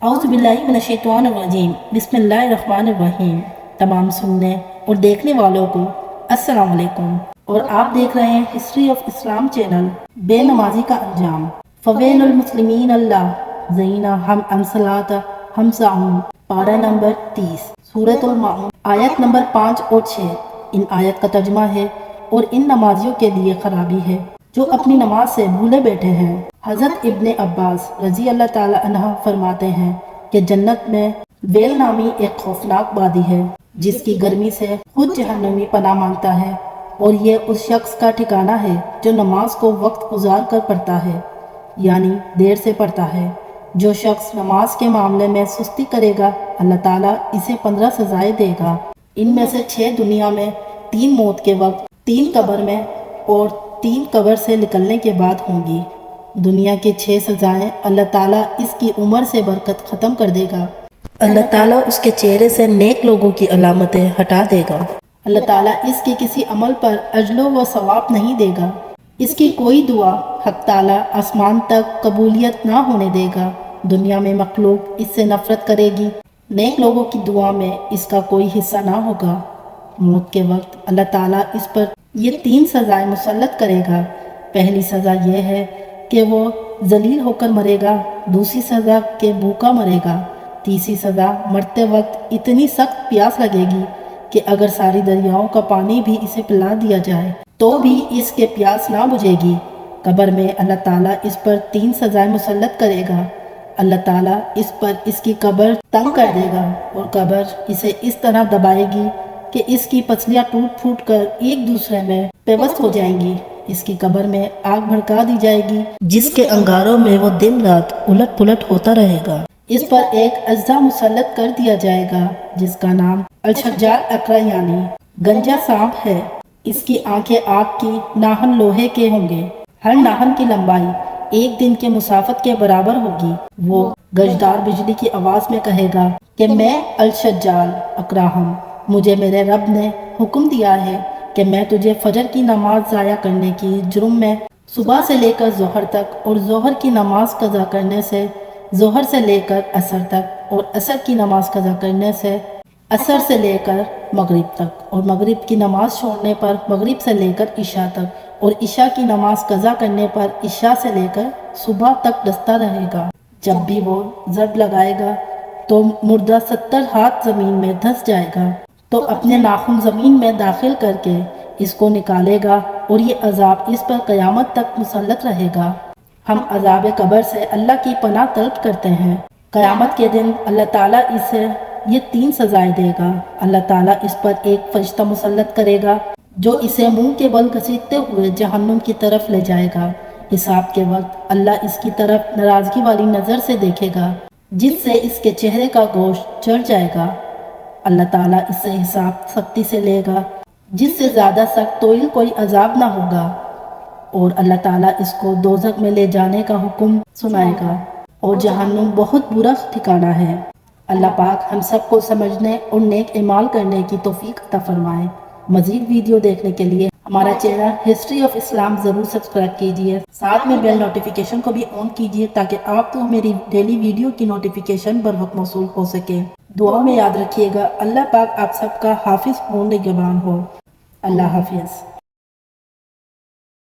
اعوذ باللہ من الشیطان الرجیم، بسم اللہ الرحمن الرحیم۔ تمام سننے اور دیکھنے والوں کو السلام علیکم، اور آپ دیکھ رہے ہیں ہسٹری آف اسلام چینل۔ بے نمازی کا انجام، فویل المسلمین اللہ زینا ہم انصلاۃ ہم سعون، پارہ نمبر 30، سورۃ المعون، آیت نمبر 5 اور 6۔ ان آیت کا ترجمہ ہے: اور ان نمازیوں کے لیے خرابی ہے جو اپنی نماز سے بھولے بیٹھے ہیں۔ حضرت ابن عباس رضی اللہ تعالی عنہ فرماتے ہیں کہ جنت میں ویل نامی ایک خوفناک وادی ہے جس کی گرمی سے خود جہنمی پناہ مانگتا ہے، اور یہ اس شخص کا ٹھکانہ ہے جو نماز کو وقت گزار کر پڑھتا ہے، یعنی دیر سے پڑھتا ہے۔ جو شخص نماز کے معاملے میں سستی کرے گا، اللہ تعالیٰ اسے 15 سزائیں دے گا۔ ان میں سے 6 دنیا میں، 3 موت کے وقت، 3 قبر میں اور 3 قبر سے نکلنے کے بعد ہوں گی۔ دنیا کی 6 سزائیں اللہ تعالیٰ اس کی عمر سے برکت ختم کر دے گا۔ اللہ تعالیٰ اس کے چہرے سے نیک لوگوں کی علامتیں ہٹا دے گا۔ اللہ تعالیٰ اس کی کسی عمل پر اجر و ثواب نہیں دے گا۔ اس کی کوئی دعا حق تعالیٰ آسمان تک قبولیت نہ ہونے دے گا۔ دنیا میں مخلوق اس سے نفرت کرے گی، نیک لوگوں کی دعا میں اس کا کوئی حصہ نہ ہوگا۔ موت کے وقت اللہ تعالیٰ اس پر یہ 3 سزائیں مسلط کرے گا۔ پہلی سزا یہ ہے کہ وہ ذلیل ہو کر مرے گا، دوسری سزا کہ بھوکا مرے گا، تیسری سزا مرتے وقت اتنی سخت پیاس لگے گی کہ اگر ساری دریاؤں کا پانی بھی اسے پلا دیا جائے تو بھی اس کے پیاس نہ بجھے گی۔ قبر میں اللہ تعالیٰ اس پر 3 سزائیں مسلط کرے گا۔ اللہ تعالیٰ اس پر اس کی قبر تنگ کر دے گا اور قبر اسے اس طرح دبائے گی کہ اس کی پسلیاں ٹوٹ پھوٹ کر ایک دوسرے میں پیوست ہو جائیں گی۔ اس کی قبر میں آگ بھڑکا دی جائے گی جس کے انگاروں میں وہ دن رات الٹ پلٹ ہوتا رہے گا۔ اس پر ایک اژدھا مسلط کر دیا جائے گا جس کا نام الشجار اقرع یعنی گنجا سانپ ہے۔ اس کی آنکھیں آگ کی، ناخن لوہے کے ہوں گے۔ ہر ناخن کی لمبائی 1 دن کے مسافت کے برابر ہوگی۔ وہ گرجدار بجلی کی آواز میں کہے گا کہ میں الشجار اقرع ہوں، مجھے میرے رب نے حکم دیا ہے کہ میں تجھے فجر کی نماز ضائع کرنے کی جرم میں صبح سے لے کر ظہر تک، اور ظہر کی نماز قضا کرنے سے ظہر سے لے کر عصر تک، اور عصر کی نماز قضا کرنے سے عصر سے لے کر مغرب تک، اور مغرب کی نماز چھوڑنے پر مغرب سے لے کر عشاء تک، اور عشاء کی نماز قضا کرنے پر عشاء سے لے کر صبح تک ڈستا رہے گا۔ جب بھی وہ ضرب لگائے گا تو مردہ 70 ہاتھ زمین میں دھس جائے گا، تو اپنے ناخن زمین میں داخل کر کے اس کو نکالے گا، اور یہ عذاب اس پر قیامت تک مسلط رہے گا۔ ہم عذاب قبر سے اللہ کی پناہ طلب کرتے ہیں۔ قیامت کے دن اللہ تعالیٰ اسے یہ 3 سزائیں دے گا۔ اللہ تعالیٰ اس پر ایک فرشتہ مسلط کرے گا جو اسے منہ کے بل گھسیٹتے ہوئے جہنم کی طرف لے جائے گا۔ حساب کے وقت اللہ اس کی طرف ناراضگی والی نظر سے دیکھے گا جس سے اس کے چہرے کا گوشت چڑھ جائے گا۔ اللہ تعالیٰ اس سے حساب سختی سے لے گا جس سے زیادہ سخت طویل کوئی عذاب نہ ہوگا، اور اللہ تعالیٰ اس کو دوزخ میں لے جانے کا حکم سنائے گا، اور جہنم بہت برا ٹھکانہ ہے۔ اللہ پاک ہم سب کو سمجھنے اور نیک اعمال کرنے کی توفیق عطا فرمائے۔ مزید ویڈیو دیکھنے کے لیے ہمارا چینل ہسٹری آف اسلام ضرور سبسکرائب کیجیے، ساتھ میں بیل نوٹیفیکیشن کو بھی آن کیجیے تاکہ آپ کو میری ڈیلی ویڈیو کی نوٹیفیکیشن بر وقت موصول ہو سکے۔ دعا میں یاد رکھیے گا۔ اللہ پاک آپ سب کا حافظ و نگہبان ہو۔ اللہ حافظ۔